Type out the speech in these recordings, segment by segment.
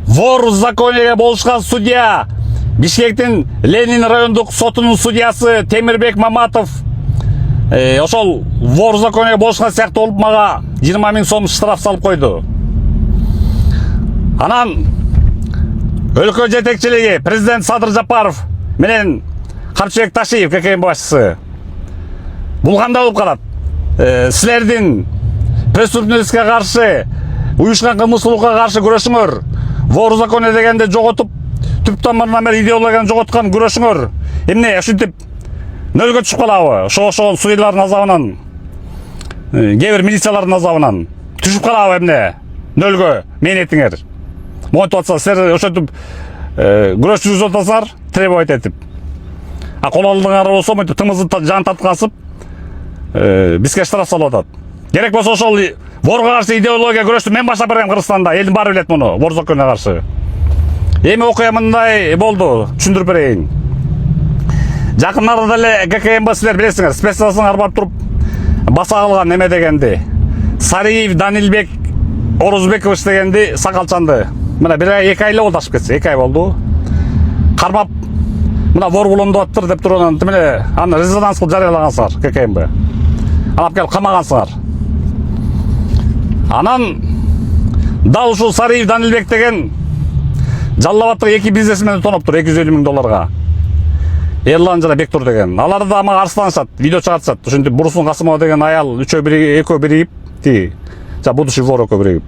Вор в законеге болушкан судья Бишкектин Ленин райондук сотунун судьясы Темирбек Маматов ошол вор в законеге болушкан сыяктуу болуп мага 20 000 сом штраф салып койду. Анан өлкө жетекчилиги президент Садыр Жапаров менен Камчыбек Ташиев ККМ башчысы бул кандай болуп калат? Силердин преступностько каршы, уюшкан кылмыскылыкка каршы күрөшүңөр. Вор в законе дегенде жоготуп, түп тамырынан бери идеологияны жоготкан күрөшүңөр. Эмне ушинтип нөлгө түшүп калабы? Ошол судьялардын азабынан, кээ бир милициялардын азабынан түшүп калабы эмне? Нөлгө мээнетиңер. Монтип атса, силер ошентип күрөш жүргүзүп атасыңар, требовать этип. А кололдуңар болсо монтип тымызды жан таткасып, бизге штраф салып атат. Керек болсо ошол ворго каршы идеология күрөштү мен баштап берем Кыргызстанда. Элдин баары билет муну, вор законуна каршы. Эми окуя мындай болду, түшүндүрүп берейин. Жакын арада эле ККМ силер билесиңер, спецназыңар барып туруп баса кылган неме дегенди. Сариев Данилбек Орузбекович дегенди сакалчанды. Мына 2 ай эле болду ашып кетсе, 2 ай болду. Кармап мына вор булондуп аттыр деп туруп анан тимеле аны резонанс кылып жарыялагансыңар ККМ. Алып келип камагансыңар. Анан дал ушул Сариев Данилбек деген Жалал Абадтагы 2 бизнесмени тоноптур $250,000. Эрлан жана Бектур деген. Алар да мага арсланышат, видео чыгартышат. Ошентип Бурсун Касымова деген аял экөө биригип, жа будущий вор экөө биригип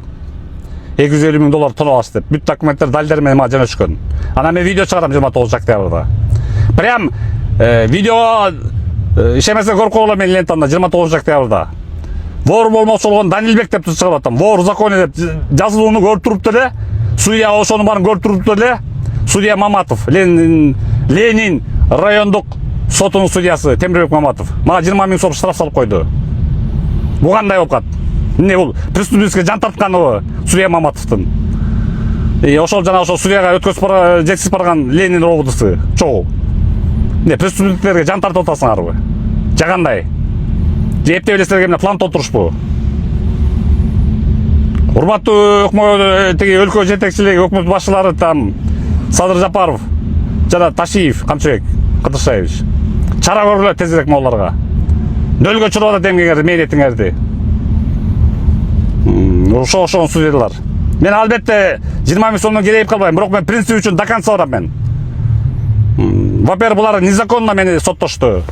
$250,000 тоноп алыш деп. Бүт документтер далилдер менен мага жөнөтүшкөн. Анан мен видео чыгарам 29 октябрда. Прям видео ишемесе көрүп койгула мен лентамда 29 октябрда. Вор болмосолгон Данилбек деп чыгып атам. Вор в законе деп жазылууну көрүп туруп деле, судья ошонун баарын көрүп туруп деле, судья Маматов, Ленин райондук сотунун судьясы Темирбек Маматов мага 20 000 сом штраф салып койду. Бул кандай болуп калат? Эмне бул преступностько жан тартканыбы судья Маматовдун? Ошол жана ошол судьяга өткөзүп жеткизип барган Ленин робудысы чогуу. Не преступниктерге жан тартып атасыңарбы? Жагандай? Же эптеп элестерге эмне план толтурушпу? Урматтуу өкмөт тиги өлкө жетекчилиги, өкмөт башчылары там Садыр Жапаров жана Ташиев Камчыбек Кыдыршаевич. Чара көргүлө тезирээк могуларга. Нөлгө чыгып атат эмгеңерди, мээнетиңерди. Ошол судьялар. Мен албетте 20 000 сомдон керейип калбайм, бирок мен принцип үчүн до конца барам мен. Во-первых, булар незаконно мени соттошту.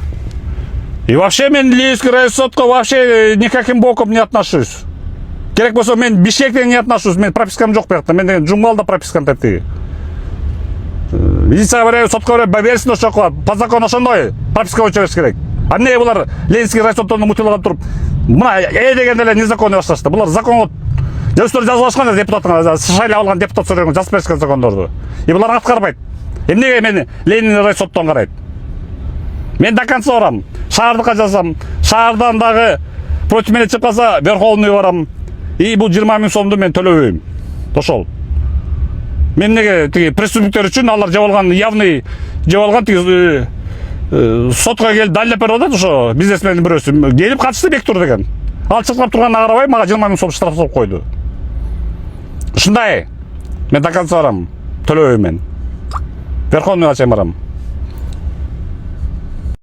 И вообще мен Ленинский райсотко вообще никаким боком не отношусь. Керек болсо мен Бишкектен не отношусь, мен пропискам жок буякта, мен деген Жумгалда пропискам тетиги. Милицияга беребиз, сотко беребиз, берсин ошол по закону ошондой прописка боюнча бериш керек. А эмне булар Ленинский райсоттон мутилгап туруп, мына дегенде эле незаконный башташты. Булар законго өздөрү жазып алышкан депутаттар, шайлап алган депутат сөйлөгөн, жазып беришкен закондорду. И булар аткарбайт. Эмнеге мени Ленин райсоттон карайт? Мен до конца барам. Шаардыкка жазсам, шаардан дагы против менен чыгып калса, Верховный барам. И бул 20 000 сомду мен төлөбөйм. Ошол. Мен неге тиги преступниктер үчүн алар жеп алган явный тиги сотко келип далилеп берип атат ошо бизнесмендин бирөөсү. Келип катышты Бектур деген. Ал чыккап турганына карабай мага 20 000 сом штраф салып койду. Ушундай. Мен до конца барам. Төлөбөйм мен. Верховныйга чейин барам.